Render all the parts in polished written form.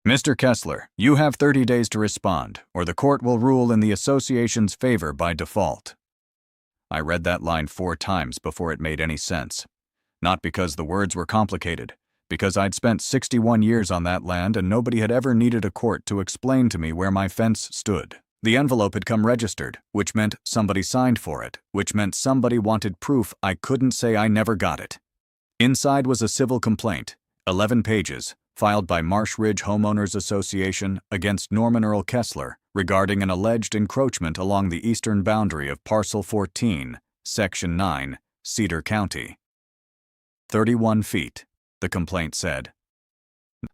Mr. Kessler, you have 30 days to respond, or the court will rule in the association's favor by default. I read that line 4 times before it made any sense. Not because the words were complicated, because I'd spent 61 years on that land and nobody had ever needed a court to explain to me where my fence stood. The envelope had come registered, which meant somebody signed for it, which meant somebody wanted proof I couldn't say I never got it. Inside was a civil complaint, 11 pages, filed by Marsh Ridge Homeowners Association against Norman Earl Kessler regarding an alleged encroachment along the eastern boundary of Parcel 14, Section 9, Cedar County. 31 feet, the complaint said.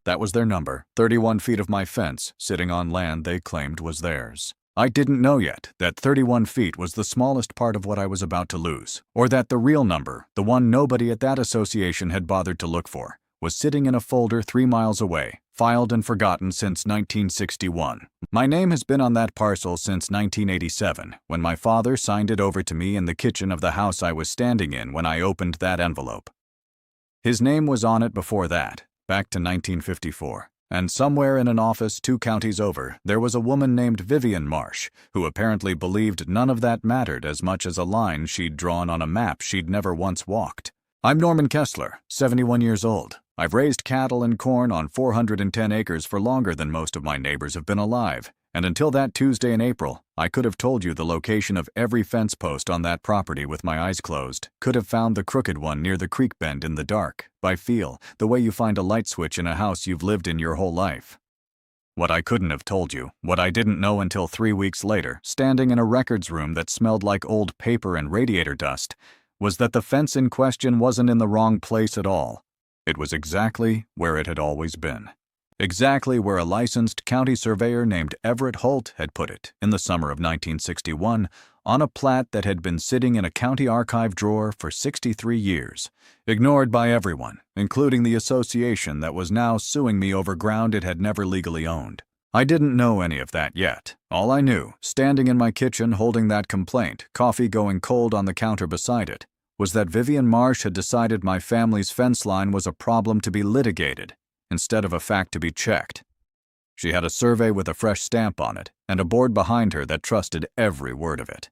That was their number, 31 feet of my fence, sitting on land they claimed was theirs. I didn't know yet that 31 feet was the smallest part of what I was about to lose, or that the real number, the one nobody at that association had bothered to look for, was sitting in a folder 3 miles away, filed and forgotten since 1961. My name has been on that parcel since 1987, when my father signed it over to me in the kitchen of the house I was standing in when I opened that envelope. His name was on it before that, back to 1954, and somewhere in an office 2 counties over, there was a woman named Vivian Marsh, who apparently believed none of that mattered as much as a line she'd drawn on a map she'd never once walked. I'm Norman Kessler, 71 years old. I've raised cattle and corn on 410 acres for longer than most of my neighbors have been alive, and until that Tuesday in April, I could have told you the location of every fence post on that property with my eyes closed, could have found the crooked one near the creek bend in the dark, by feel, the way you find a light switch in a house you've lived in your whole life. What I couldn't have told you, what I didn't know until 3 weeks later, standing in a records room that smelled like old paper and radiator dust, was that the fence in question wasn't in the wrong place at all. It was exactly where it had always been. Exactly where a licensed county surveyor named Everett Holt had put it in the summer of 1961 on a plat that had been sitting in a county archive drawer for 63 years, ignored by everyone, including the association that was now suing me over ground it had never legally owned. I didn't know any of that yet. All I knew, standing in my kitchen holding that complaint, coffee going cold on the counter beside it, was that Vivian Marsh had decided my family's fence line was a problem to be litigated, instead of a fact to be checked. She had a survey with a fresh stamp on it, and a board behind her that trusted every word of it.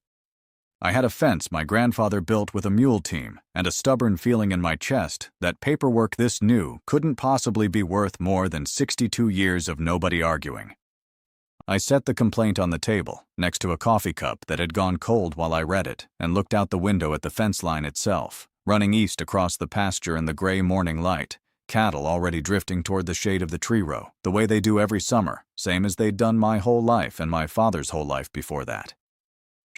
I had a fence my grandfather built with a mule team, and a stubborn feeling in my chest that paperwork this new couldn't possibly be worth more than 62 years of nobody arguing. I set the complaint on the table, next to a coffee cup that had gone cold while I read it, and looked out the window at the fence line itself, running east across the pasture in the gray morning light, cattle already drifting toward the shade of the tree row, the way they do every summer, same as they'd done my whole life and my father's whole life before that.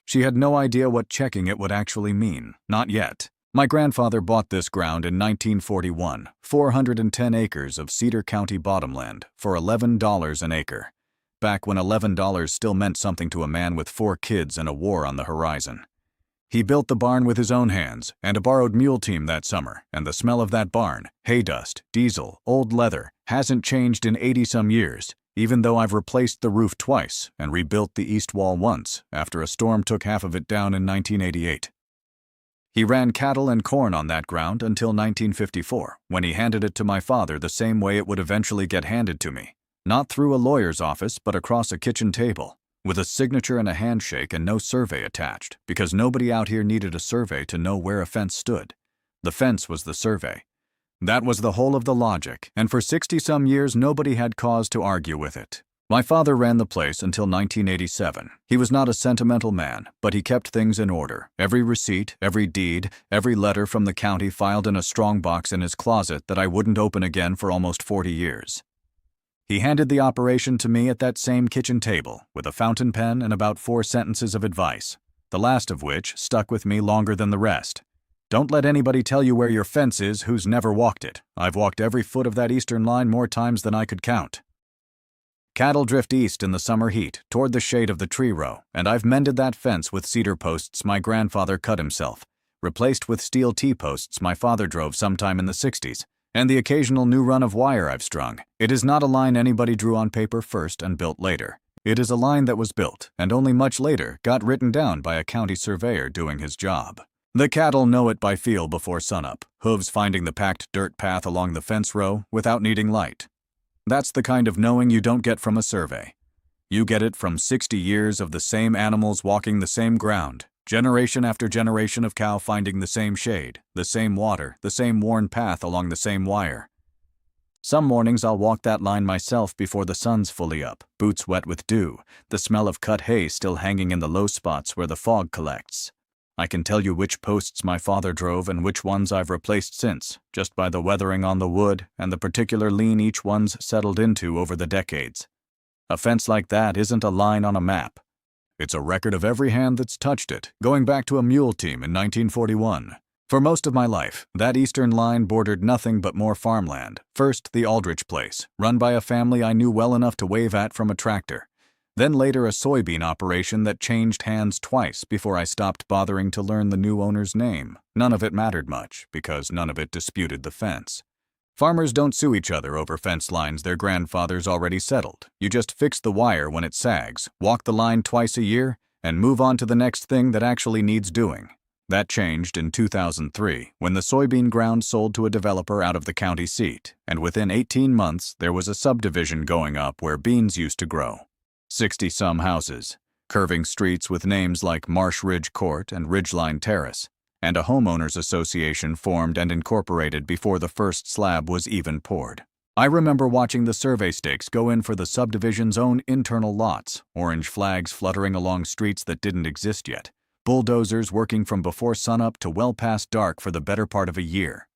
She had no idea what checking it would actually mean, not yet. My grandfather bought this ground in 1941, 410 acres of Cedar County bottomland, for $11 an acre. Back when $11 still meant something to a man with 4 kids and a war on the horizon. He built the barn with his own hands, and a borrowed mule team that summer, and the smell of that barn, hay dust, diesel, old leather, hasn't changed in 80-some years, even though I've replaced the roof twice and rebuilt the east wall once, after a storm took half of it down in 1988. He ran cattle and corn on that ground until 1954, when he handed it to my father the same way it would eventually get handed to me. Not through a lawyer's office, but across a kitchen table, with a signature and a handshake and no survey attached, because nobody out here needed a survey to know where a fence stood. The fence was the survey. That was the whole of the logic, and for 60-some years nobody had cause to argue with it. My father ran the place until 1987. He was not a sentimental man, but he kept things in order. Every receipt, every deed, every letter from the county filed in a strongbox in his closet that I wouldn't open again for almost 40 years. He handed the operation to me at that same kitchen table, with a fountain pen and about 4 sentences of advice, the last of which stuck with me longer than the rest. Don't let anybody tell you where your fence is who's never walked it. I've walked every foot of that eastern line more times than I could count. Cattle drift east in the summer heat, toward the shade of the tree row, and I've mended that fence with cedar posts my grandfather cut himself, replaced with steel T-posts my father drove sometime in the 60s, and the occasional new run of wire I've strung. It is not a line anybody drew on paper first and built later. It is a line that was built, and only much later got written down by a county surveyor doing his job. The cattle know it by feel before sunup, hooves finding the packed dirt path along the fence row without needing light. That's the kind of knowing you don't get from a survey. You get it from 60 years of the same animals walking the same ground, generation after generation of cow finding the same shade, the same water, the same worn path along the same wire. Some mornings I'll walk that line myself before the sun's fully up, boots wet with dew, the smell of cut hay still hanging in the low spots where the fog collects. I can tell you which posts my father drove and which ones I've replaced since, just by the weathering on the wood and the particular lean each one's settled into over the decades. A fence like that isn't a line on a map. It's a record of every hand that's touched it, going back to a mule team in 1941. For most of my life, that eastern line bordered nothing but more farmland. First, the Aldrich place, run by a family I knew well enough to wave at from a tractor. Then later a soybean operation that changed hands twice before I stopped bothering to learn the new owner's name. None of it mattered much, because none of it disputed the fence. Farmers don't sue each other over fence lines their grandfathers already settled. You just fix the wire when it sags, walk the line twice a year, and move on to the next thing that actually needs doing. That changed in 2003, when the soybean ground sold to a developer out of the county seat, and within 18 months there was a subdivision going up where beans used to grow. 60-some houses, curving streets with names like Marsh Ridge Court and Ridgeline Terrace, and a homeowners association formed and incorporated before the first slab was even poured. I remember watching the survey stakes go in for the subdivision's own internal lots, orange flags fluttering along streets that didn't exist yet, bulldozers working from before sunup to well past dark for the better part of a year.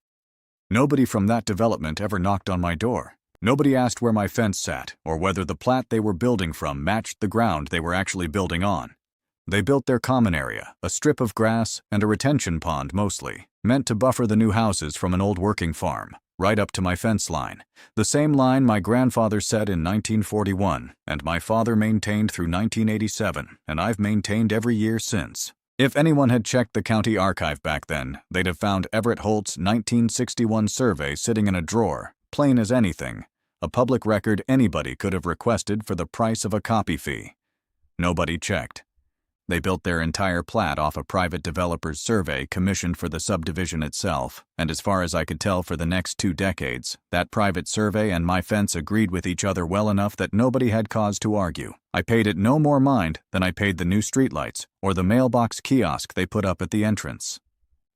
Nobody from that development ever knocked on my door. Nobody asked where my fence sat or whether the plat they were building from matched the ground they were actually building on. They built their common area, a strip of grass and a retention pond mostly, meant to buffer the new houses from an old working farm, right up to my fence line, the same line my grandfather set in 1941 and my father maintained through 1987, and I've maintained every year since. If anyone had checked the county archive back then, they'd have found Everett Holt's 1961 survey sitting in a drawer, plain as anything, a public record anybody could have requested for the price of a copy fee. Nobody checked. They built their entire plat off a private developer's survey commissioned for the subdivision itself, and as far as I could tell for the next 2 decades, that private survey and my fence agreed with each other well enough that nobody had cause to argue. I paid it no more mind than I paid the new streetlights or the mailbox kiosk they put up at the entrance.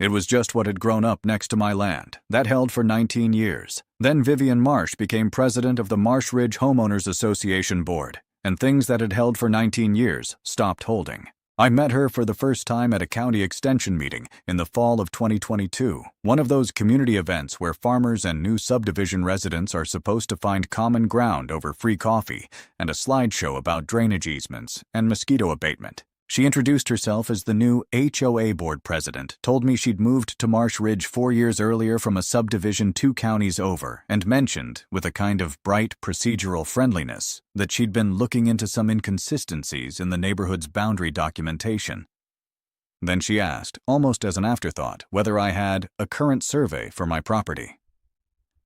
It was just what had grown up next to my land. That held for 19 years. Then Vivian Marsh became president of the Marsh Ridge Homeowners Association Board, and things that had held for 19 years stopped holding. I met her for the first time at a county extension meeting in the fall of 2022, one of those community events where farmers and new subdivision residents are supposed to find common ground over free coffee and a slideshow about drainage easements and mosquito abatement. She introduced herself as the new HOA board president, told me she'd moved to Marsh Ridge 4 years earlier from a subdivision 2 counties over, and mentioned, with a kind of bright procedural friendliness, that she'd been looking into some inconsistencies in the neighborhood's boundary documentation. Then she asked, almost as an afterthought, whether I had a current survey for my property.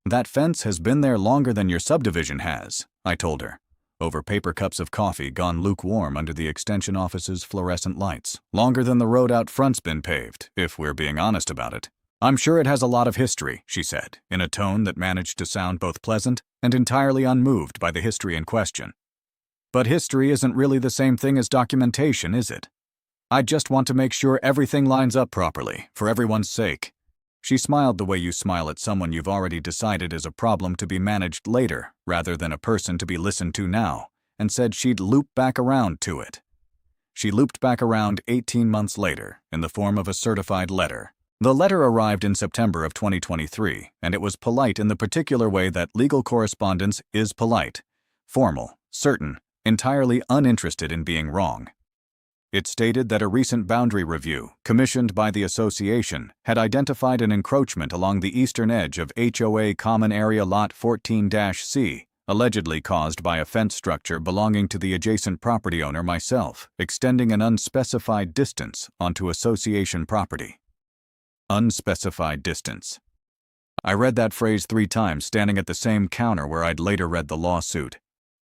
"That fence has been there longer than your subdivision has," I told her, over paper cups of coffee gone lukewarm under the extension office's fluorescent lights. "Longer than the road out front's been paved, if we're being honest about it." "I'm sure it has a lot of history," she said, in a tone that managed to sound both pleasant and entirely unmoved by the history in question. "But history isn't really the same thing as documentation, is it? I just want to make sure everything lines up properly, for everyone's sake." She smiled the way you smile at someone you've already decided is a problem to be managed later, rather than a person to be listened to now, and said she'd loop back around to it. She looped back around 18 months later, in the form of a certified letter. The letter arrived in September of 2023, and it was polite in the particular way that legal correspondence is polite: formal, certain, entirely uninterested in being wrong. It stated that a recent boundary review, commissioned by the association, had identified an encroachment along the eastern edge of HOA Common Area Lot 14-C, allegedly caused by a fence structure belonging to the adjacent property owner, myself, extending an unspecified distance onto association property. Unspecified distance. I read that phrase 3 times standing at the same counter where I'd later read the lawsuit.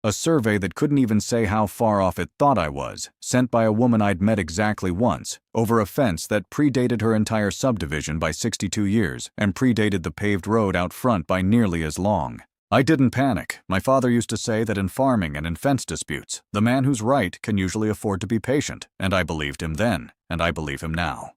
A survey that couldn't even say how far off it thought I was, sent by a woman I'd met exactly once, over a fence that predated her entire subdivision by 62 years and predated the paved road out front by nearly as long. I didn't panic. My father used to say that in farming and in fence disputes, the man who's right can usually afford to be patient, and I believed him then, and I believe him now.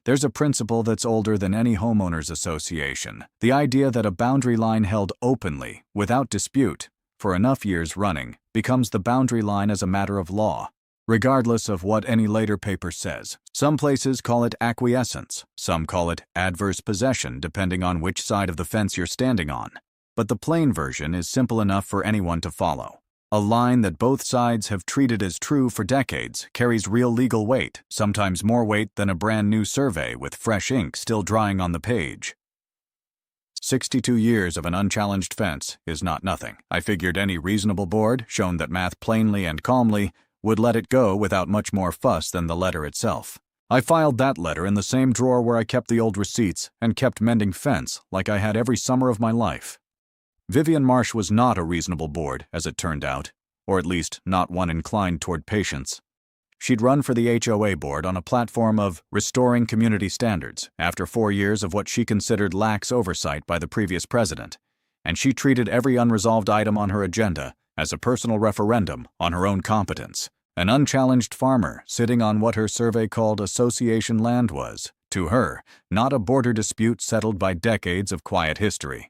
There's a principle that's older than any homeowners association, the idea that a boundary line held openly, without dispute, for enough years running, becomes the boundary line as a matter of law, regardless of what any later paper says. Some places call it acquiescence, some call it adverse possession depending on which side of the fence you're standing on. But the plain version is simple enough for anyone to follow. A line that both sides have treated as true for decades carries real legal weight, sometimes more weight than a brand new survey with fresh ink still drying on the page. 62 years of an unchallenged fence is not nothing. I figured any reasonable board, shown that math plainly and calmly, would let it go without much more fuss than the letter itself. I filed that letter in the same drawer where I kept the old receipts and kept mending fence like I had every summer of my life. Vivian Marsh was not a reasonable board, as it turned out, or at least not one inclined toward patience. She'd run for the HOA board on a platform of restoring community standards after 4 years of what she considered lax oversight by the previous president, and she treated every unresolved item on her agenda as a personal referendum on her own competence. An unchallenged farmer sitting on what her survey called association land was, to her, not a border dispute settled by decades of quiet history.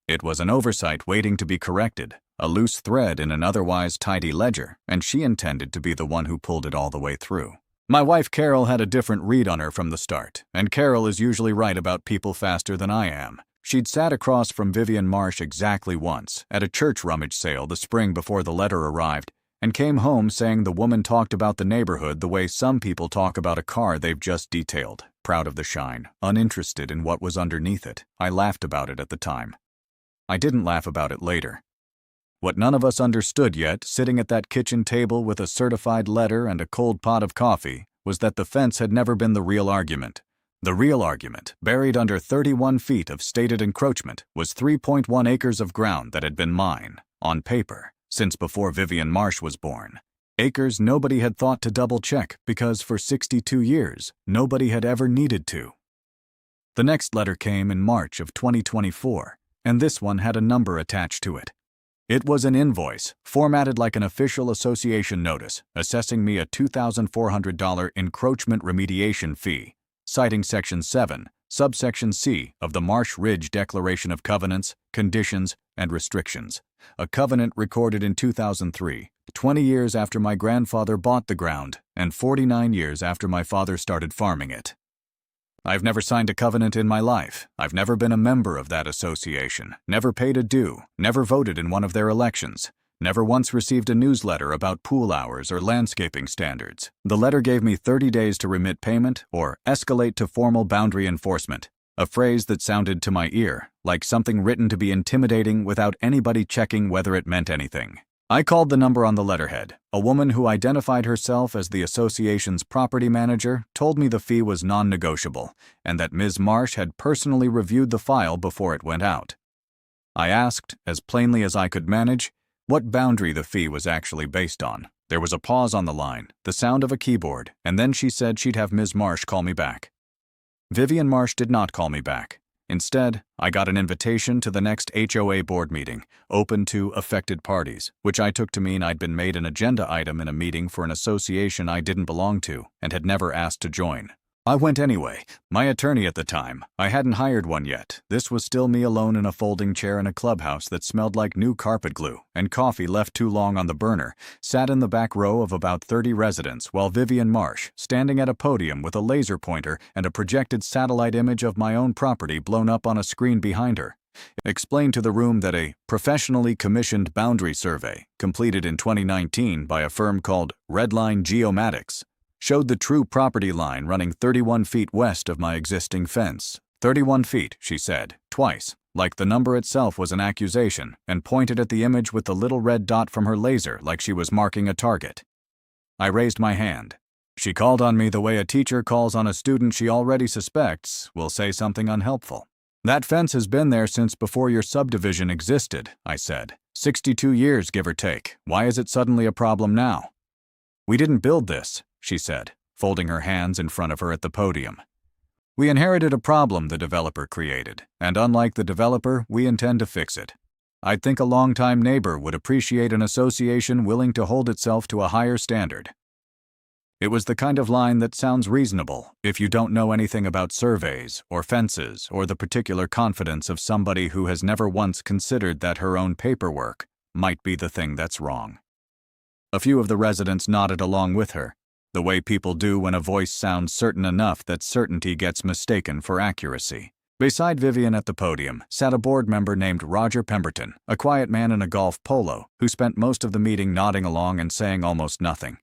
It was an oversight waiting to be corrected, a loose thread in an otherwise tidy ledger, and she intended to be the one who pulled it all the way through. My wife Carol had a different read on her from the start, and Carol is usually right about people faster than I am. She'd sat across from Vivian Marsh exactly once, at a church rummage sale the spring before the letter arrived, and came home saying the woman talked about the neighborhood the way some people talk about a car they've just detailed, proud of the shine, uninterested in what was underneath it. I laughed about it at the time. I didn't laugh about it later. What none of us understood yet, sitting at that kitchen table with a certified letter and a cold pot of coffee, was that the fence had never been the real argument. The real argument, buried under 31 feet of stated encroachment, was 3.1 acres of ground that had been mine, on paper, since before Vivian Marsh was born. Acres nobody had thought to double-check because for 62 years, nobody had ever needed to. The next letter came in March of 2024. And this one had a number attached to it. It was an invoice, formatted like an official association notice, assessing me a $2,400 encroachment remediation fee, citing Section 7, subsection C of the Marsh Ridge Declaration of Covenants, Conditions, and Restrictions, a covenant recorded in 2003, 20 years after my grandfather bought the ground, and 49 years after my father started farming it. I've never signed a covenant in my life. I've never been a member of that association, never paid a due, never voted in one of their elections, never once received a newsletter about pool hours or landscaping standards. The letter gave me 30 days to remit payment or escalate to formal boundary enforcement, a phrase that sounded to my ear like something written to be intimidating without anybody checking whether it meant anything. I called the number on the letterhead. A woman who identified herself as the association's property manager told me the fee was non-negotiable and that Ms. Marsh had personally reviewed the file before it went out. I asked, as plainly as I could manage, what boundary the fee was actually based on. There was a pause on the line, the sound of a keyboard, and then she said she'd have Ms. Marsh call me back. Vivian Marsh did not call me back. Instead, I got an invitation to the next HOA board meeting, open to affected parties, which I took to mean I'd been made an agenda item in a meeting for an association I didn't belong to and had never asked to join. I went anyway. My attorney at the time, I hadn't hired one yet. This was still me alone in a folding chair in a clubhouse that smelled like new carpet glue and coffee left too long on the burner, sat in the back row of about 30 residents while Vivian Marsh, standing at a podium with a laser pointer and a projected satellite image of my own property blown up on a screen behind her, explained to the room that a professionally commissioned boundary survey, completed in 2019 by a firm called Redline Geomatics, showed the true property line running 31 feet west of my existing fence. 31 feet, she said, twice, like the number itself was an accusation, and pointed at the image with the little red dot from her laser like she was marking a target. I raised my hand. She called on me the way a teacher calls on a student she already suspects will say something unhelpful. That fence has been there since before your subdivision existed, I said. 62 years, give or take. Why is it suddenly a problem now? We didn't build this, she said, folding her hands in front of her at the podium. We inherited a problem the developer created, and unlike the developer, we intend to fix it. I'd think a longtime neighbor would appreciate an association willing to hold itself to a higher standard. It was the kind of line that sounds reasonable if you don't know anything about surveys or fences or the particular confidence of somebody who has never once considered that her own paperwork might be the thing that's wrong. A few of the residents nodded along with her, the way people do when a voice sounds certain enough that certainty gets mistaken for accuracy. Beside Vivian at the podium sat a board member named Roger Pemberton, a quiet man in a golf polo, who spent most of the meeting nodding along and saying almost nothing.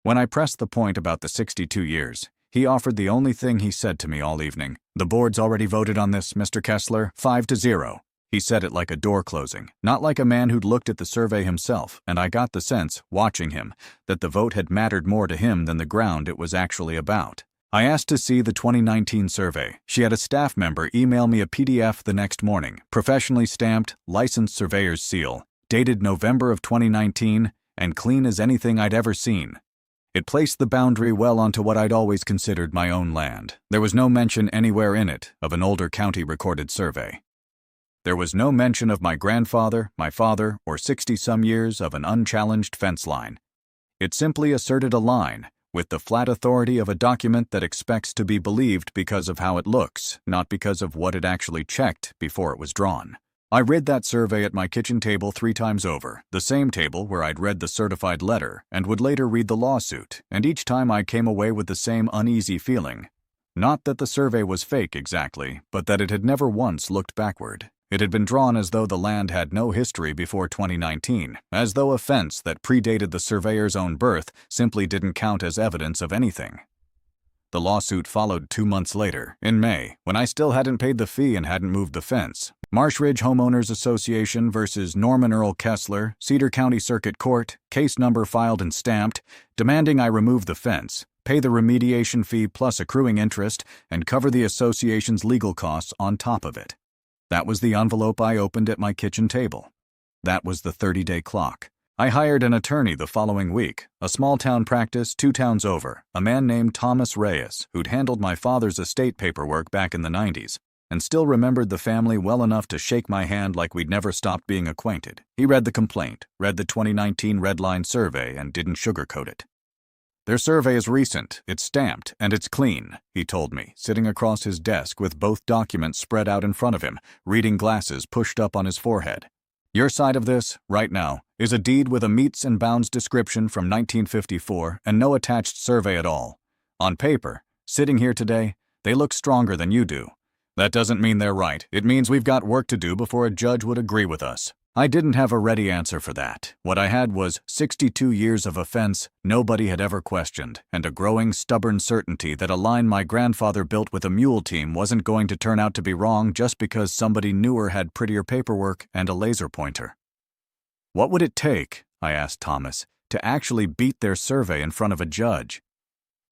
When I pressed the point about the 62 years, he offered the only thing he said to me all evening. "The board's already voted on this, Mr. Kessler, 5-0. He said it like a door closing, not like a man who'd looked at the survey himself, and I got the sense, watching him, that the vote had mattered more to him than the ground it was actually about. I asked to see the 2019 survey. She had a staff member email me a PDF the next morning, professionally stamped, licensed surveyor's seal, dated November of 2019, and clean as anything I'd ever seen. It placed the boundary well onto what I'd always considered my own land. There was no mention anywhere in it of an older county recorded survey. There was no mention of my grandfather, my father, or 60-some years of an unchallenged fence line. It simply asserted a line, with the flat authority of a document that expects to be believed because of how it looks, not because of what it actually checked before it was drawn. I read that survey at my kitchen table 3 times over, the same table where I'd read the certified letter and would later read the lawsuit, and each time I came away with the same uneasy feeling. Not that the survey was fake exactly, but that it had never once looked backward. It had been drawn as though the land had no history before 2019, as though a fence that predated the surveyor's own birth simply didn't count as evidence of anything. The lawsuit followed 2 months later, in May, when I still hadn't paid the fee and hadn't moved the fence. Marsh Ridge Homeowners Association versus Norman Earl Kessler, Cedar County Circuit Court, case number filed and stamped, demanding I remove the fence, pay the remediation fee plus accruing interest, and cover the association's legal costs on top of it. That was the envelope I opened at my kitchen table. That was the 30-day clock. I hired an attorney the following week, a small-town practice 2 towns over, a man named Thomas Reyes, who'd handled my father's estate paperwork back in the 90s, and still remembered the family well enough to shake my hand like we'd never stopped being acquainted. He read the complaint, read the 2019 Red Line survey, and didn't sugarcoat it. "Their survey is recent, it's stamped, and it's clean," he told me, sitting across his desk with both documents spread out in front of him, reading glasses pushed up on his forehead. "Your side of this, right now, is a deed with a meets and bounds description from 1954 and no attached survey at all. On paper, sitting here today, they look stronger than you do. That doesn't mean they're right. It means we've got work to do before a judge would agree with us." I didn't have a ready answer for that. What I had was 62 years of offense nobody had ever questioned, and a growing stubborn certainty that a line my grandfather built with a mule team wasn't going to turn out to be wrong just because somebody newer had prettier paperwork and a laser pointer. "What would it take," I asked Thomas, "to actually beat their survey in front of a judge?"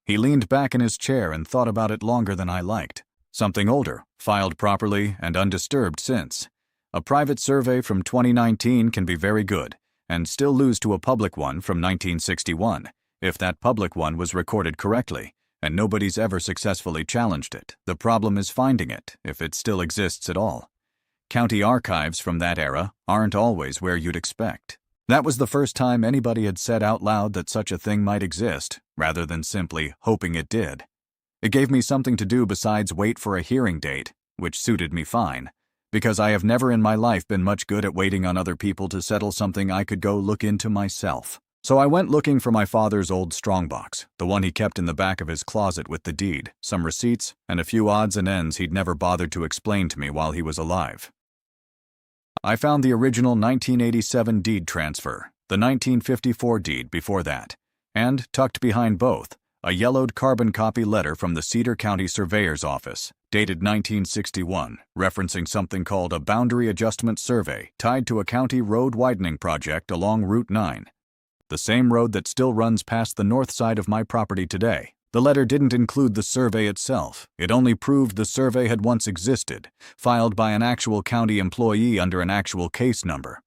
He leaned back in his chair and thought about it longer than I liked. "Something older, filed properly and undisturbed since. A private survey from 2019 can be very good, and still lose to a public one from 1961, if that public one was recorded correctly, and nobody's ever successfully challenged it. The problem is finding it, if it still exists at all. County archives from that era aren't always where you'd expect." That was the first time anybody had said out loud that such a thing might exist, rather than simply hoping it did. It gave me something to do besides wait for a hearing date, which suited me fine, because I have never in my life been much good at waiting on other people to settle something I could go look into myself. So I went looking for my father's old strongbox, the one he kept in the back of his closet with the deed, some receipts, and a few odds and ends he'd never bothered to explain to me while he was alive. I found the original 1987 deed transfer, the 1954 deed before that, and, tucked behind both, a yellowed carbon copy letter from the Cedar County Surveyor's Office, dated 1961, referencing something called a boundary adjustment survey tied to a county road widening project along Route 9. The same road that still runs past the north side of my property today. The letter didn't include the survey itself. It only proved the survey had once existed, filed by an actual county employee under an actual case number.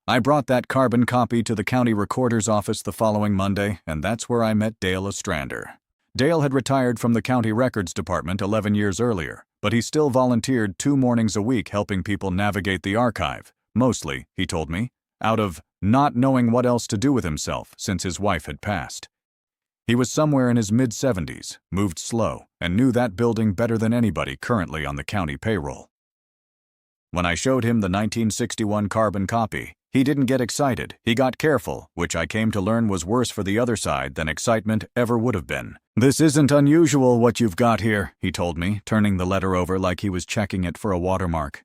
I brought that carbon copy to the county recorder's office the following Monday, and that's where I met Dale Ostrander. Dale had retired from the county records department 11 years earlier, but he still volunteered 2 mornings a week helping people navigate the archive, Mostly, he told me, out of not knowing what else to do with himself since his wife had passed. He was somewhere in his mid-70s, moved slow, and knew that building better than anybody currently on the county payroll. When I showed him the 1961 carbon copy, he didn't get excited. He got careful, which I came to learn was worse for the other side than excitement ever would have been. "This isn't unusual what you've got here," he told me, turning the letter over like he was checking it for a watermark.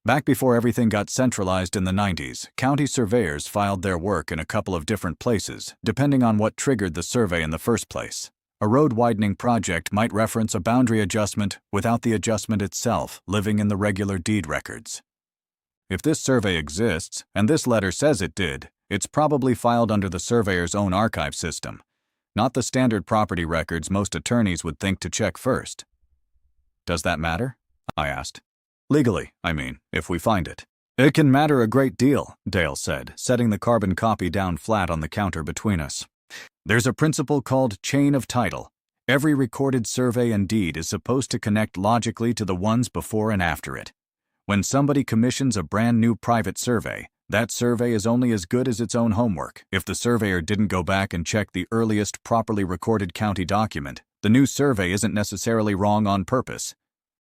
Back before everything got centralized in the 90s, county surveyors filed their work in a couple of different places, depending on what triggered the survey in the first place. A road widening project might reference a boundary adjustment without the adjustment itself living in the regular deed records. If this survey exists, and this letter says it did, it's probably filed under the surveyor's own archive system, not the standard property records most attorneys would think to check first. "Does that matter?" I asked. "Legally, I mean, if we find it." "It can matter a great deal," Dale said, setting the carbon copy down flat on the counter between us. "There's a principle called chain of title. Every recorded survey and deed is supposed to connect logically to the ones before and after it. When somebody commissions a brand new private survey, that survey is only as good as its own homework. If the surveyor didn't go back and check the earliest properly recorded county document, the new survey isn't necessarily wrong on purpose.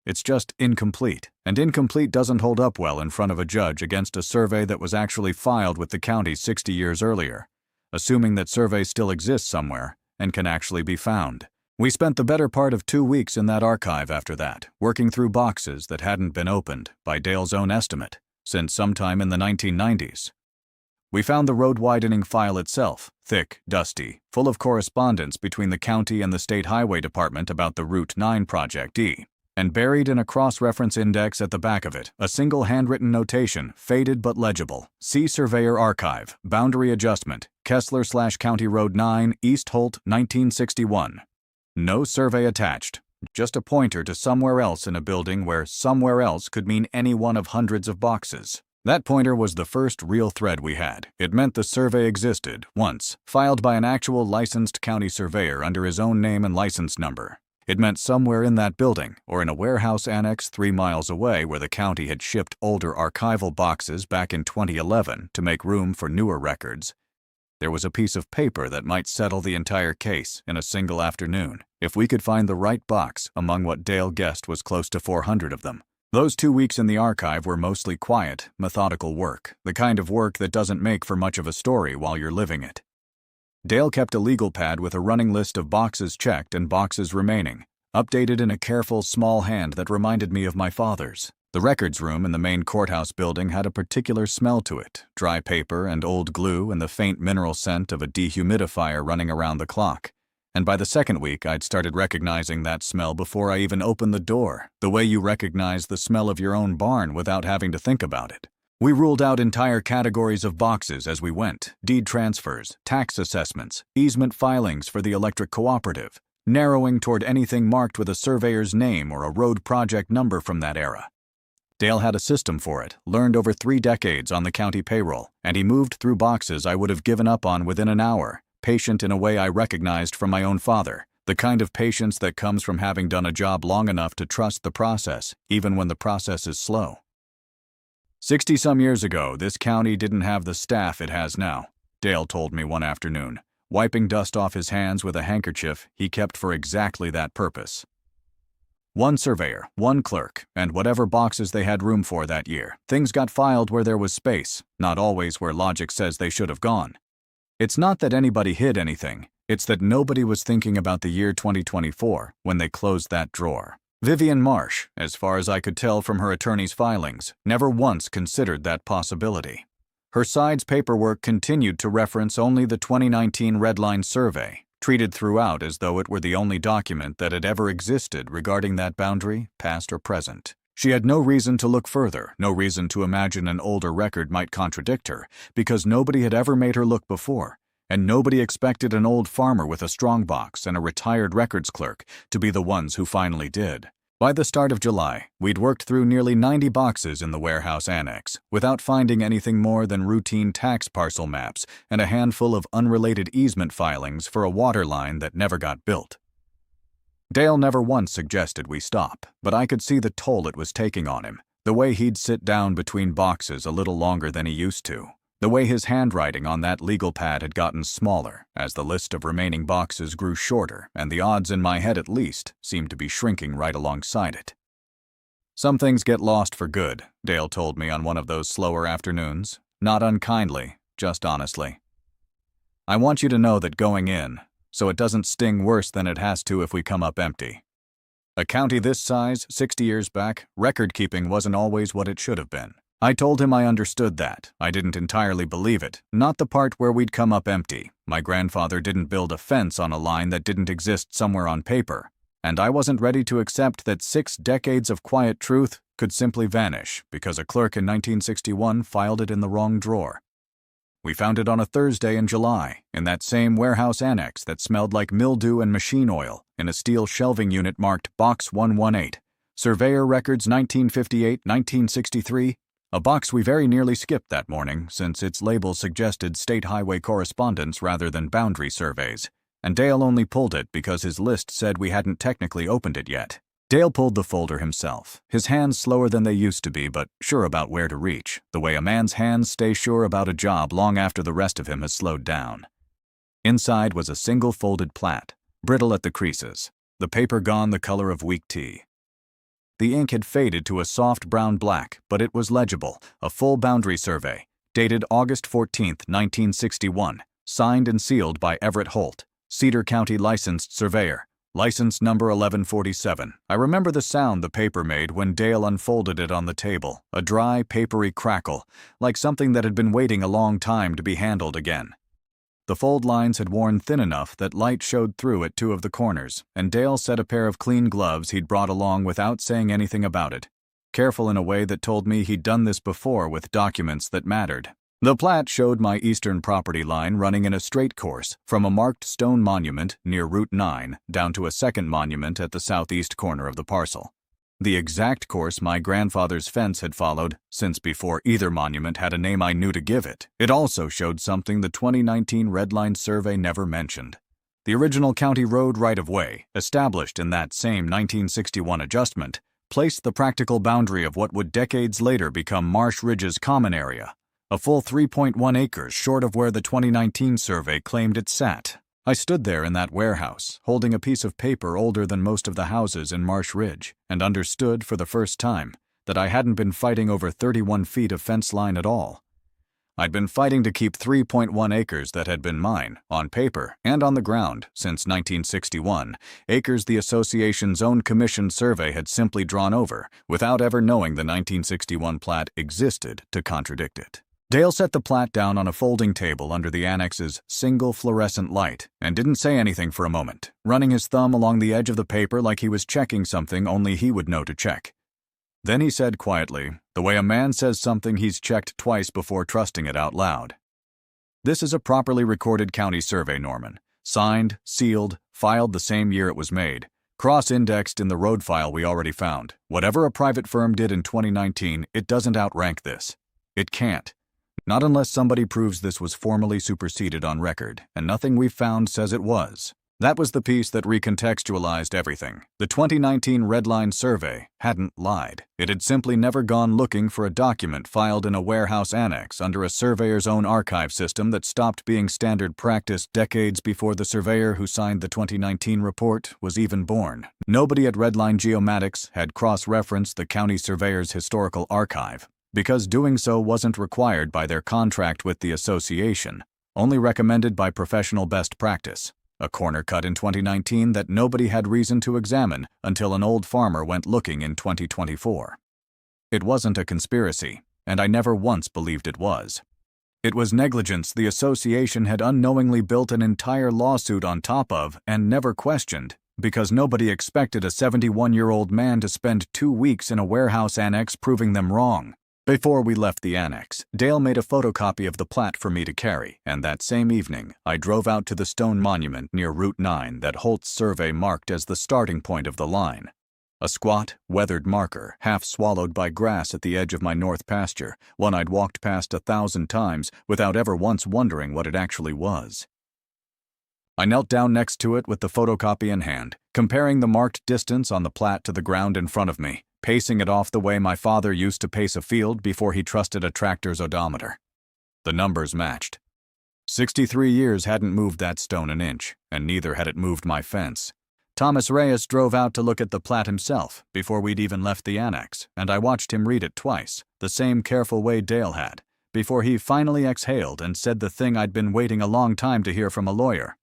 It's just incomplete, and incomplete doesn't hold up well in front of a judge against a survey that was actually filed with the county 60 years earlier, assuming that survey still exists somewhere and can actually be found. We spent the better part of 2 weeks in that archive after that, working through boxes that hadn't been opened, by Dale's own estimate, since sometime in the 1990s. We found the road widening file itself, thick, dusty, full of correspondence between the county and the State Highway Department about the Route 9 Project E. And buried in a cross-reference index at the back of it, a single handwritten notation, faded but legible. "See Surveyor Archive, Boundary Adjustment, Kessler/County Road 9, East Holt, 1961. No survey attached, just a pointer to somewhere else in a building where somewhere else could mean any one of hundreds of boxes. That pointer was the first real thread we had. It meant the survey existed, once, filed by an actual licensed county surveyor under his own name and license number. It meant somewhere in that building, or in a warehouse annex 3 miles away where the county had shipped older archival boxes back in 2011 to make room for newer records. There was a piece of paper that might settle the entire case in a single afternoon, if we could find the right box among what Dale guessed was close to 400 of them. Those 2 weeks in the archive were mostly quiet, methodical work, the kind of work that doesn't make for much of a story while you're living it. Dale kept a legal pad with a running list of boxes checked and boxes remaining, updated in a careful, small hand that reminded me of my father's. The records room in the main courthouse building had a particular smell to it, dry paper and old glue and the faint mineral scent of a dehumidifier running around the clock. And by the second week, I'd started recognizing that smell before I even opened the door, the way you recognize the smell of your own barn without having to think about it. We ruled out entire categories of boxes as we went: deed transfers, tax assessments, easement filings for the electric cooperative, narrowing toward anything marked with a surveyor's name or a road project number from that era. Dale had a system for it, learned over 3 decades on the county payroll, and he moved through boxes I would have given up on within an hour, patient in a way I recognized from my own father, the kind of patience that comes from having done a job long enough to trust the process, even when the process is slow. 60-some years ago, this county didn't have the staff it has now, Dale told me one afternoon, wiping dust off his hands with a handkerchief he kept for exactly that purpose. 1 surveyor, 1 clerk, and whatever boxes they had room for that year. Things got filed where there was space, not always where logic says they should have gone. It's not that anybody hid anything, it's that nobody was thinking about the year 2024 when they closed that drawer. Vivian Marsh, as far as I could tell from her attorney's filings, never once considered that possibility. Her side's paperwork continued to reference only the 2019 Redline survey, treated throughout as though it were the only document that had ever existed regarding that boundary, past or present. She had no reason to look further, no reason to imagine an older record might contradict her, because nobody had ever made her look before, and nobody expected an old farmer with a strongbox and a retired records clerk to be the ones who finally did. By the start of July, we'd worked through nearly 90 boxes in the warehouse annex, without finding anything more than routine tax parcel maps and a handful of unrelated easement filings for a water line that never got built. Dale never once suggested we stop, but I could see the toll it was taking on him, The way he'd sit down between boxes a little longer than he used to. The way his handwriting on that legal pad had gotten smaller as the list of remaining boxes grew shorter, and the odds in my head at least seemed to be shrinking right alongside it. Some things get lost for good, Dale told me on one of those slower afternoons. Not unkindly, just honestly. I want you to know that going in, so it doesn't sting worse than it has to if we come up empty. A county this size, 60 years back, record-keeping wasn't always what it should have been. I told him I understood that. I didn't entirely believe it. Not the part where we'd come up empty. My grandfather didn't build a fence on a line that didn't exist somewhere on paper. And I wasn't ready to accept that 6 decades of quiet truth could simply vanish because a clerk in 1961 filed it in the wrong drawer. We found it on a Thursday in July, in that same warehouse annex that smelled like mildew and machine oil, in a steel shelving unit marked Box 118, Surveyor Records 1958-1963, a box we very nearly skipped that morning since its label suggested state highway correspondence rather than boundary surveys, and Dale only pulled it because his list said we hadn't technically opened it yet. Dale pulled the folder himself, his hands slower than they used to be but sure about where to reach, the way a man's hands stay sure about a job long after the rest of him has slowed down. Inside was a single folded plat, brittle at the creases, the paper gone the color of weak tea. The ink had faded to a soft brown black, but it was legible, a full boundary survey, dated August 14, 1961, signed and sealed by Everett Holt, Cedar County licensed surveyor, license number 1147. I remember the sound the paper made when Dale unfolded it on the table, a dry, papery crackle, like something that had been waiting a long time to be handled again. The fold lines had worn thin enough that light showed through at 2 of the corners, and Dale set a pair of clean gloves he'd brought along without saying anything about it, careful in a way that told me he'd done this before with documents that mattered. The plat showed my eastern property line running in a straight course from a marked stone monument near Route 9 down to a second monument at the southeast corner of the parcel. The exact course my grandfather's fence had followed since before either monument had a name I knew to give it. It also showed something the 2019 Red Line survey never mentioned. The original county road right-of-way, established in that same 1961 adjustment, placed the practical boundary of what would decades later become Marsh Ridge's common area, a full 3.1 acres short of where the 2019 survey claimed it sat. I stood there in that warehouse, holding a piece of paper older than most of the houses in Marsh Ridge, and understood for the first time that I hadn't been fighting over 31 feet of fence line at all. I'd been fighting to keep 3.1 acres that had been mine, on paper and on the ground, since 1961, acres the association's own commissioned survey had simply drawn over, without ever knowing the 1961 plat existed to contradict it. Dale set the plat down on a folding table under the annex's single fluorescent light and didn't say anything for a moment, running his thumb along the edge of the paper like he was checking something only he would know to check. Then he said quietly, the way a man says something he's checked twice before trusting it out loud. This is a properly recorded county survey, Norman. Signed, sealed, filed the same year it was made. Cross-indexed in the road file we already found. Whatever a private firm did in 2019, it doesn't outrank this. It can't. Not unless somebody proves this was formally superseded on record, and nothing we've found says it was. That was the piece that recontextualized everything. The 2019 Red Line survey hadn't lied. It had simply never gone looking for a document filed in a warehouse annex under a surveyor's own archive system that stopped being standard practice decades before the surveyor who signed the 2019 report was even born. Nobody at Red Line Geomatics had cross-referenced the county surveyor's historical archive, because doing so wasn't required by their contract with the association, only recommended by professional best practice, a corner cut in 2019 that nobody had reason to examine until an old farmer went looking in 2024. It wasn't a conspiracy, and I never once believed it was. It was negligence the association had unknowingly built an entire lawsuit on top of and never questioned, because nobody expected a 71-year-old man to spend 2 weeks in a warehouse annex proving them wrong. Before we left the annex, Dale made a photocopy of the plat for me to carry, and that same evening, I drove out to the stone monument near Route 9 that Holt's survey marked as the starting point of the line. A squat, weathered marker, half swallowed by grass at the edge of my north pasture, one I'd walked past 1,000 times without ever once wondering what it actually was. I knelt down next to it with the photocopy in hand, comparing the marked distance on the plat to the ground in front of me, pacing it off the way my father used to pace a field before he trusted a tractor's odometer. The numbers matched. 63 years hadn't moved that stone an inch, and neither had it moved my fence. Thomas Reyes drove out to look at the plat himself before we'd even left the annex, and I watched him read it twice, the same careful way Dale had, before he finally exhaled and said the thing I'd been waiting a long time to hear from a lawyer.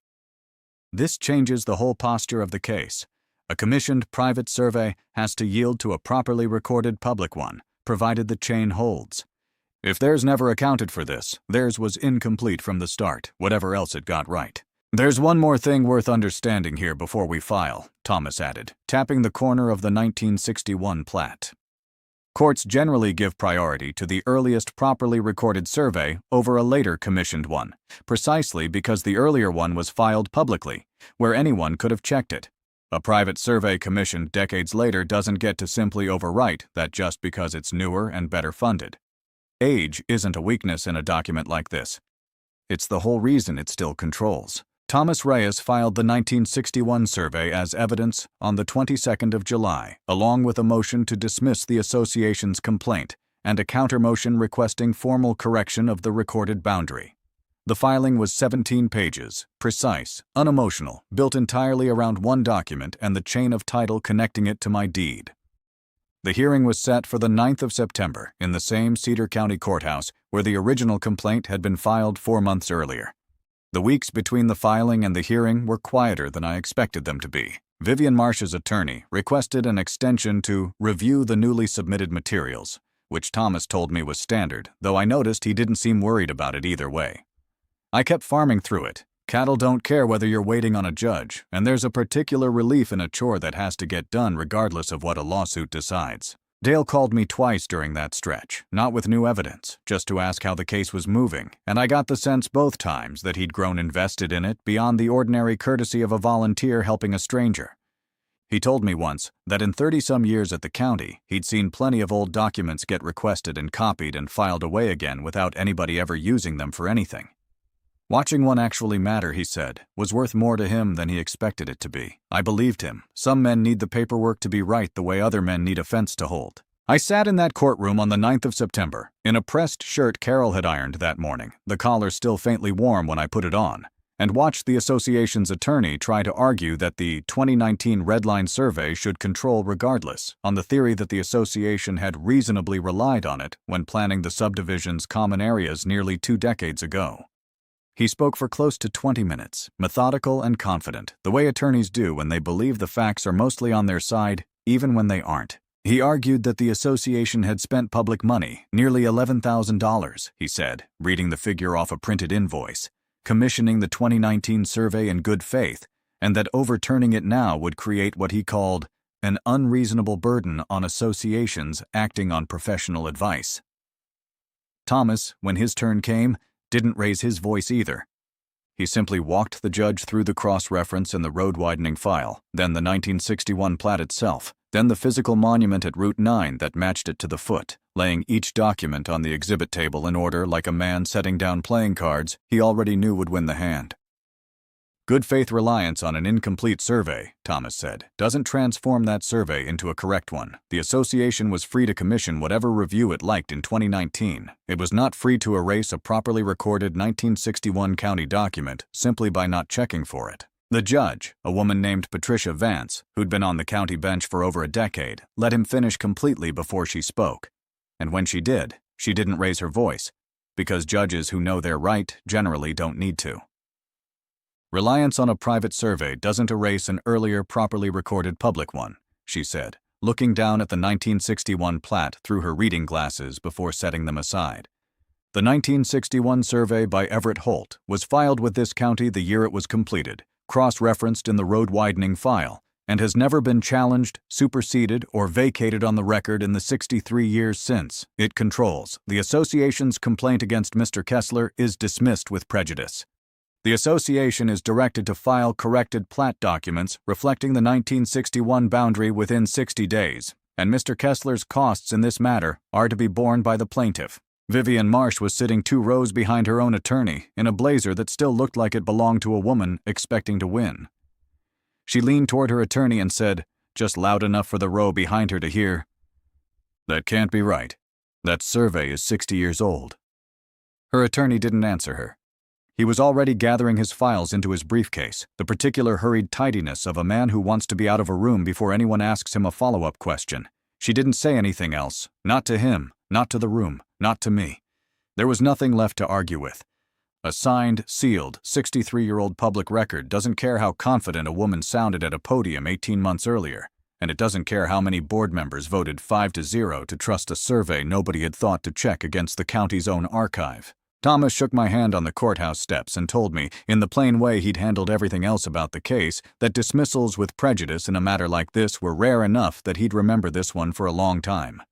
This changes the whole posture of the case. A commissioned private survey has to yield to a properly recorded public one, provided the chain holds. If theirs never accounted for this, theirs was incomplete from the start, whatever else it got right. There's one more thing worth understanding here before we file, Thomas added, tapping the corner of the 1961 plat. Courts generally give priority to the earliest properly recorded survey over a later commissioned one, precisely because the earlier one was filed publicly, where anyone could have checked it. A private survey commissioned decades later doesn't get to simply overwrite that just because it's newer and better funded. Age isn't a weakness in a document like this. It's the whole reason it still controls. Thomas Reyes filed the 1961 survey as evidence on the 22nd of July, along with a motion to dismiss the association's complaint and a countermotion requesting formal correction of the recorded boundary. The filing was 17 pages, precise, unemotional, built entirely around one document and the chain of title connecting it to my deed. The hearing was set for the 9th of September in the same Cedar County courthouse where the original complaint had been filed 4 months earlier. The weeks between the filing and the hearing were quieter than I expected them to be. Vivian Marsh's attorney requested an extension to review the newly submitted materials, which Thomas told me was standard, though I noticed he didn't seem worried about it either way. I kept farming through it. Cattle don't care whether you're waiting on a judge, and there's a particular relief in a chore that has to get done regardless of what a lawsuit decides. Dale called me twice during that stretch, not with new evidence, just to ask how the case was moving, and I got the sense both times that he'd grown invested in it beyond the ordinary courtesy of a volunteer helping a stranger. He told me once that in 30-some years at the county, he'd seen plenty of old documents get requested and copied and filed away again without anybody ever using them for anything. Watching one actually matter, he said, was worth more to him than he expected it to be. I believed him. Some men need the paperwork to be right the way other men need a fence to hold. I sat in that courtroom on the 9th of September, in a pressed shirt Carol had ironed that morning, the collar still faintly warm when I put it on, and watched the association's attorney try to argue that the 2019 Redline survey should control regardless, on the theory that the association had reasonably relied on it when planning the subdivision's common areas nearly 2 decades ago. He spoke for close to 20 minutes, methodical and confident, the way attorneys do when they believe the facts are mostly on their side, even when they aren't. He argued that the association had spent public money, nearly $11,000, he said, reading the figure off a printed invoice, commissioning the 2019 survey in good faith, and that overturning it now would create what he called an unreasonable burden on associations acting on professional advice. Thomas, when his turn came, didn't raise his voice either. He simply walked the judge through the cross-reference in the road-widening file, then the 1961 plat itself, then the physical monument at Route 9 that matched it to the foot, laying each document on the exhibit table in order like a man setting down playing cards he already knew would win the hand. Good faith reliance on an incomplete survey, Thomas said, doesn't transform that survey into a correct one. The association was free to commission whatever review it liked in 2019. It was not free to erase a properly recorded 1961 county document simply by not checking for it. The judge, a woman named Patricia Vance, who'd been on the county bench for over a decade, let him finish completely before she spoke. And when she did, she didn't raise her voice, because judges who know they're right generally don't need to. Reliance on a private survey doesn't erase an earlier properly recorded public one, she said, looking down at the 1961 plat through her reading glasses before setting them aside. The 1961 survey by Everett Holt was filed with this county the year it was completed, cross-referenced in the road-widening file, and has never been challenged, superseded, or vacated on the record in the 63 years since. It controls. The association's complaint against Mr. Kessler is dismissed with prejudice. The association is directed to file corrected plat documents reflecting the 1961 boundary within 60 days, and Mr. Kessler's costs in this matter are to be borne by the plaintiff. Vivian Marsh was sitting 2 rows behind her own attorney in a blazer that still looked like it belonged to a woman expecting to win. She leaned toward her attorney and said, just loud enough for the row behind her to hear, That can't be right. That survey is 60 years old. Her attorney didn't answer her. He was already gathering his files into his briefcase, the particular hurried tidiness of a man who wants to be out of a room before anyone asks him a follow-up question. She didn't say anything else, not to him, not to the room, not to me. There was nothing left to argue with. A signed, sealed, 63-year-old public record doesn't care how confident a woman sounded at a podium 18 months earlier, and it doesn't care how many board members voted 5-0 to trust a survey nobody had thought to check against the county's own archive. Thomas shook my hand on the courthouse steps and told me, in the plain way he'd handled everything else about the case, that dismissals with prejudice in a matter like this were rare enough that he'd remember this one for a long time.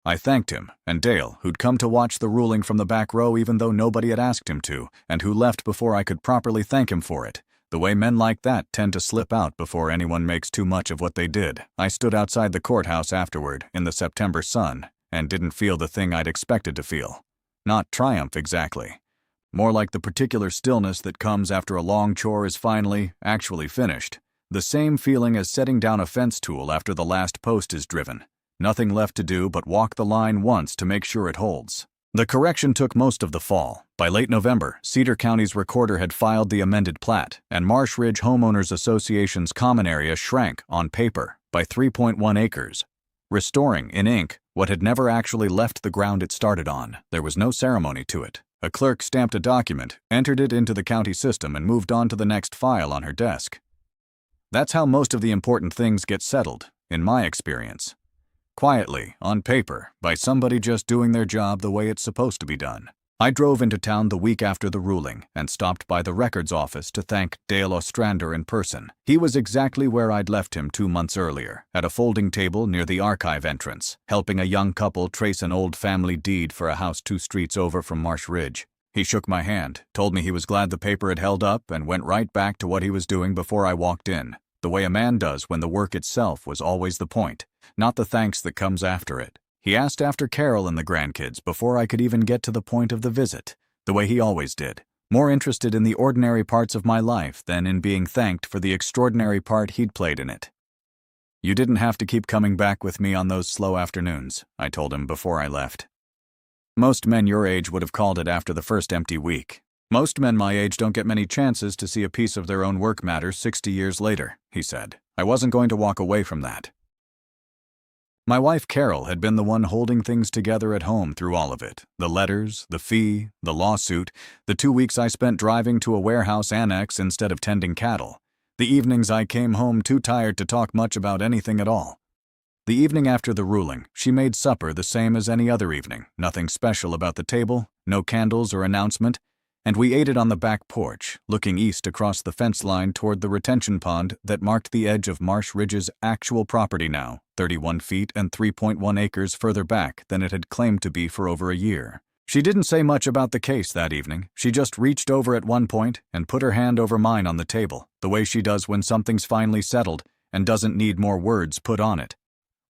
I thanked him, and Dale, who'd come to watch the ruling from the back row even though nobody had asked him to, and who left before I could properly thank him for it. The way men like that tend to slip out before anyone makes too much of what they did. I stood outside the courthouse afterward, in the September sun, and didn't feel the thing I'd expected to feel. Not triumph, exactly. More like the particular stillness that comes after a long chore is finally, actually finished. The same feeling as setting down a fence tool after the last post is driven. Nothing left to do but walk the line once to make sure it holds. The correction took most of the fall. By late November, Cedar County's recorder had filed the amended plat, and Marsh Ridge Homeowners Association's common area shrank, on paper, by 3.1 acres. Restoring, in ink, what had never actually left the ground it started on. There was no ceremony to it. A clerk stamped a document, entered it into the county system, and moved on to the next file on her desk. That's how most of the important things get settled, in my experience. Quietly, on paper, by somebody just doing their job the way it's supposed to be done. I drove into town the week after the ruling and stopped by the records office to thank Dale Ostrander in person. He was exactly where I'd left him 2 months earlier, at a folding table near the archive entrance, helping a young couple trace an old family deed for a house 2 streets over from Marsh Ridge. He shook my hand, told me he was glad the paper had held up, and went right back to what he was doing before I walked in, the way a man does when the work itself was always the point, not the thanks that comes after it. He asked after Carol and the grandkids before I could even get to the point of the visit, the way he always did, more interested in the ordinary parts of my life than in being thanked for the extraordinary part he'd played in it. You didn't have to keep coming back with me on those slow afternoons, I told him before I left. Most men your age would have called it after the first empty week. Most men my age don't get many chances to see a piece of their own work matter 60 years later, he said. I wasn't going to walk away from that. My wife Carol had been the one holding things together at home through all of it. The letters, the fee, the lawsuit, the 2 weeks I spent driving to a warehouse annex instead of tending cattle, the evenings I came home too tired to talk much about anything at all. The evening after the ruling, she made supper the same as any other evening, nothing special about the table, no candles or announcement, and we ate it on the back porch, looking east across the fence line toward the retention pond that marked the edge of Marsh Ridge's actual property now, 31 feet and 3.1 acres further back than it had claimed to be for over a year. She didn't say much about the case that evening. She just reached over at one point and put her hand over mine on the table, the way she does when something's finally settled and doesn't need more words put on it.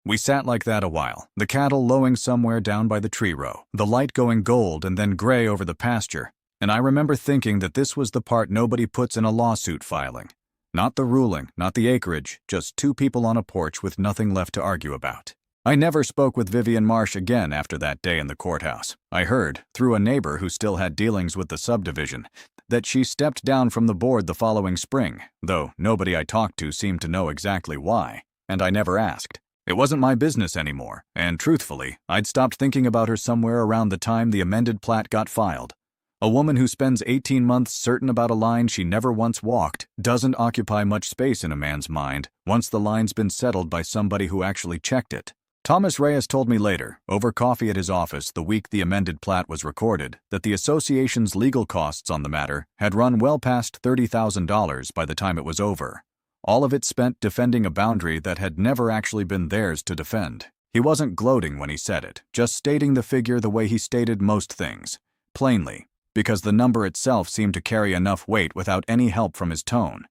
We sat like that a while, the cattle lowing somewhere down by the tree row, the light going gold and then gray over the pasture, and I remember thinking that this was the part nobody puts in a lawsuit filing. Not the ruling, not the acreage, just 2 people on a porch with nothing left to argue about. I never spoke with Vivian Marsh again after that day in the courthouse. I heard, through a neighbor who still had dealings with the subdivision, that she stepped down from the board the following spring, though nobody I talked to seemed to know exactly why, and I never asked. It wasn't my business anymore, and truthfully, I'd stopped thinking about her somewhere around the time the amended plat got filed. A woman who spends 18 months certain about a line she never once walked doesn't occupy much space in a man's mind once the line's been settled by somebody who actually checked it. Thomas Reyes told me later, over coffee at his office the week the amended plat was recorded, that the association's legal costs on the matter had run well past $30,000 by the time it was over. All of it spent defending a boundary that had never actually been theirs to defend. He wasn't gloating when he said it, just stating the figure the way he stated most things, plainly, because the number itself seemed to carry enough weight without any help from his tone.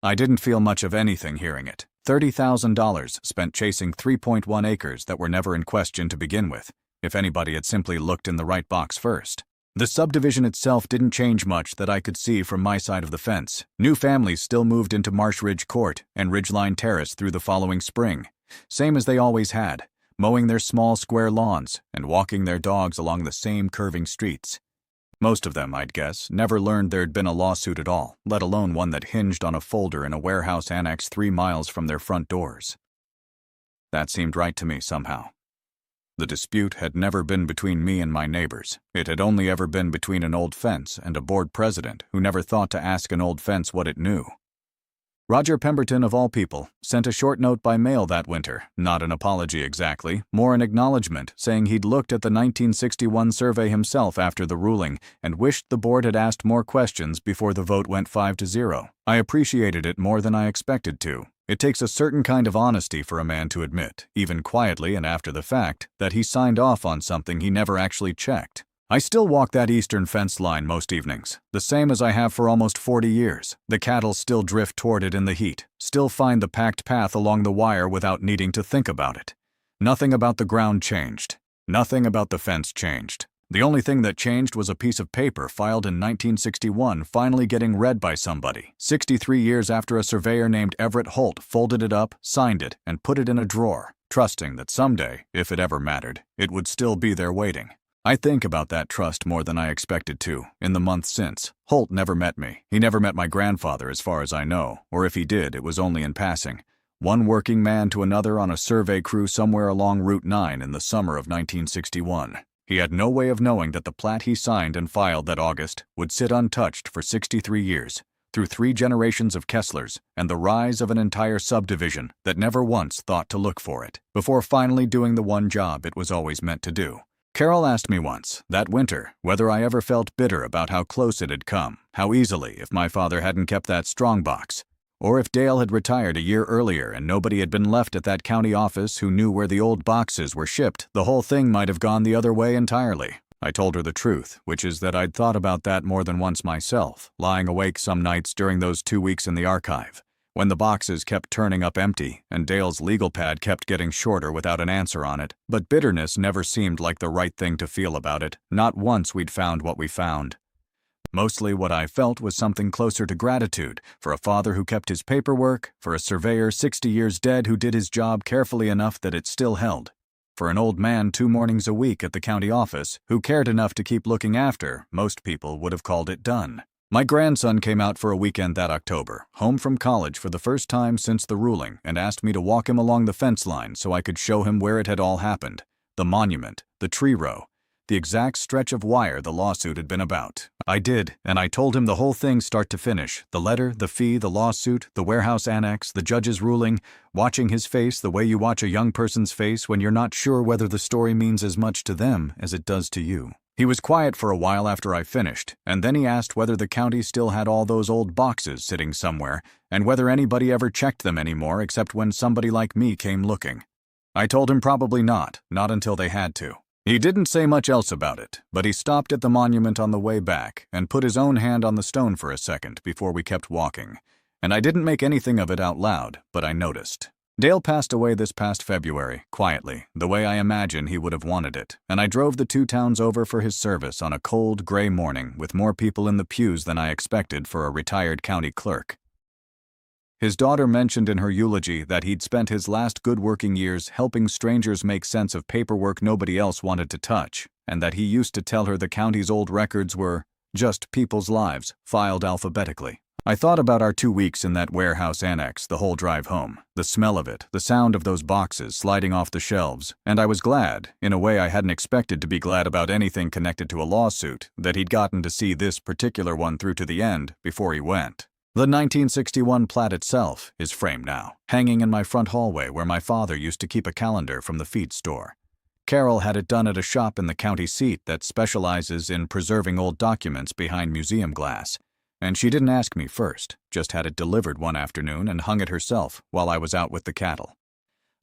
I didn't feel much of anything hearing it. $30,000 spent chasing 3.1 acres that were never in question to begin with, if anybody had simply looked in the right box first. The subdivision itself didn't change much that I could see from my side of the fence. New families still moved into Marsh Ridge Court and Ridgeline Terrace through the following spring, same as they always had. mowing their small square lawns and walking their dogs along the same curving streets. Most of them, I'd guess, never learned there'd been a lawsuit at all, let alone one that hinged on a folder in a warehouse annex 3 miles from their front doors. That seemed right to me somehow. The dispute had never been between me and my neighbors. It had only ever been between an old fence and a board president who never thought to ask an old fence what it knew. Roger Pemberton, of all people, sent a short note by mail that winter, not an apology exactly, more an acknowledgement, saying he'd looked at the 1961 survey himself after the ruling and wished the board had asked more questions before the vote went 5-0. I appreciated it more than I expected to. It takes a certain kind of honesty for a man to admit, even quietly and after the fact, that he signed off on something he never actually checked. I still walk that eastern fence line most evenings, the same as I have for almost 40 years. The cattle still drift toward it in the heat, still find the packed path along the wire without needing to think about it. Nothing about the ground changed. Nothing about the fence changed. The only thing that changed was a piece of paper filed in 1961 finally getting read by somebody, 63 years after a surveyor named Everett Holt folded it up, signed it, and put it in a drawer, trusting that someday, if it ever mattered, it would still be there waiting. I think about that trust more than I expected to, in the months since. Holt never met me. He never met my grandfather as far as I know, or if he did, it was only in passing. One working man to another on a survey crew somewhere along Route 9 in the summer of 1961. He had no way of knowing that the plat he signed and filed that August would sit untouched for 63 years, through 3 generations of Kesslers and the rise of an entire subdivision that never once thought to look for it, before finally doing the one job it was always meant to do. Carol asked me once, that winter, whether I ever felt bitter about how close it had come, how easily if my father hadn't kept that strongbox, or if Dale had retired a year earlier and nobody had been left at that county office who knew where the old boxes were shipped, the whole thing might have gone the other way entirely. I told her the truth, which is that I'd thought about that more than once myself, lying awake some nights during those 2 weeks in the archive, when the boxes kept turning up empty and Dale's legal pad kept getting shorter without an answer on it. But bitterness never seemed like the right thing to feel about it, not once we'd found what we found. Mostly what I felt was something closer to gratitude for a father who kept his paperwork, for a surveyor 60 years dead who did his job carefully enough that it still held, for an old man 2 mornings a week at the county office who cared enough to keep looking after most people would have called it done. My grandson came out for a weekend that October, home from college for the first time since the ruling, and asked me to walk him along the fence line so I could show him where it had all happened. The monument, the tree row, the exact stretch of wire the lawsuit had been about. I did, and I told him the whole thing start to finish, the letter, the fee, the lawsuit, the warehouse annex, the judge's ruling, watching his face the way you watch a young person's face when you're not sure whether the story means as much to them as it does to you. He was quiet for a while after I finished, and then he asked whether the county still had all those old boxes sitting somewhere, and whether anybody ever checked them anymore except when somebody like me came looking. I told him probably not until they had to. He didn't say much else about it, but he stopped at the monument on the way back and put his own hand on the stone for a second before we kept walking, and I didn't make anything of it out loud, but I noticed. Dale passed away this past February, quietly, the way I imagine he would have wanted it, and I drove the 2 towns over for his service on a cold, gray morning with more people in the pews than I expected for a retired county clerk. His daughter mentioned in her eulogy that he'd spent his last good working years helping strangers make sense of paperwork nobody else wanted to touch, and that he used to tell her the county's old records were just people's lives, filed alphabetically. I thought about our 2 weeks in that warehouse annex the whole drive home, the smell of it, the sound of those boxes sliding off the shelves, and I was glad, in a way I hadn't expected to be glad about anything connected to a lawsuit, that he'd gotten to see this particular one through to the end before he went. The 1961 plat itself is framed now, hanging in my front hallway where my father used to keep a calendar from the feed store. Carol had it done at a shop in the county seat that specializes in preserving old documents behind museum glass. And she didn't ask me first, just had it delivered one afternoon and hung it herself while I was out with the cattle.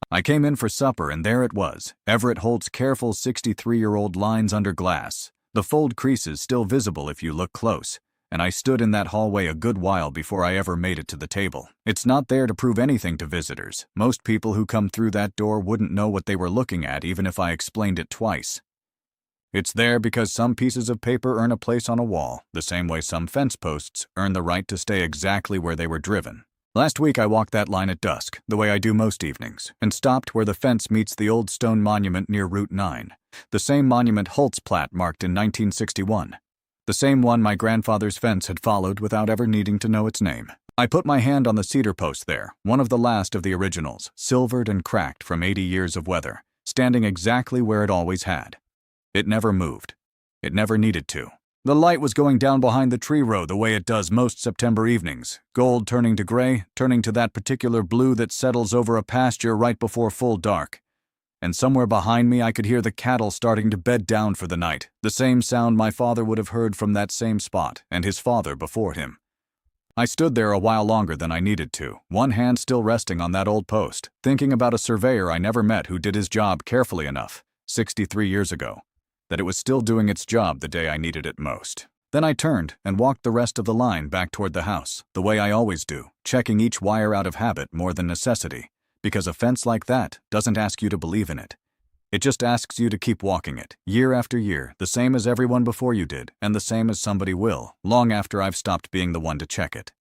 I came in for supper and there it was, Everett Holt's careful 63-year-old lines under glass, the fold creases still visible if you look close, and I stood in that hallway a good while before I ever made it to the table. It's not there to prove anything to visitors. Most people who come through that door wouldn't know what they were looking at even if I explained it twice. It's there because some pieces of paper earn a place on a wall, the same way some fence posts earn the right to stay exactly where they were driven. Last week I walked that line at dusk, the way I do most evenings, and stopped where the fence meets the old stone monument near Route 9, the same monument Holt's plat marked in 1961, the same one my grandfather's fence had followed without ever needing to know its name. I put my hand on the cedar post there, one of the last of the originals, silvered and cracked from 80 years of weather, standing exactly where it always had. It never moved. It never needed to. The light was going down behind the tree row the way it does most September evenings, gold turning to gray, turning to that particular blue that settles over a pasture right before full dark. And somewhere behind me I could hear the cattle starting to bed down for the night, the same sound my father would have heard from that same spot, and his father before him. I stood there a while longer than I needed to, one hand still resting on that old post, thinking about a surveyor I never met who did his job carefully enough, 63 years ago, that it was still doing its job the day I needed it most. Then I turned and walked the rest of the line back toward the house, the way I always do, checking each wire out of habit more than necessity, because a fence like that doesn't ask you to believe in it. It just asks you to keep walking it, year after year, the same as everyone before you did, and the same as somebody will, long after I've stopped being the one to check it.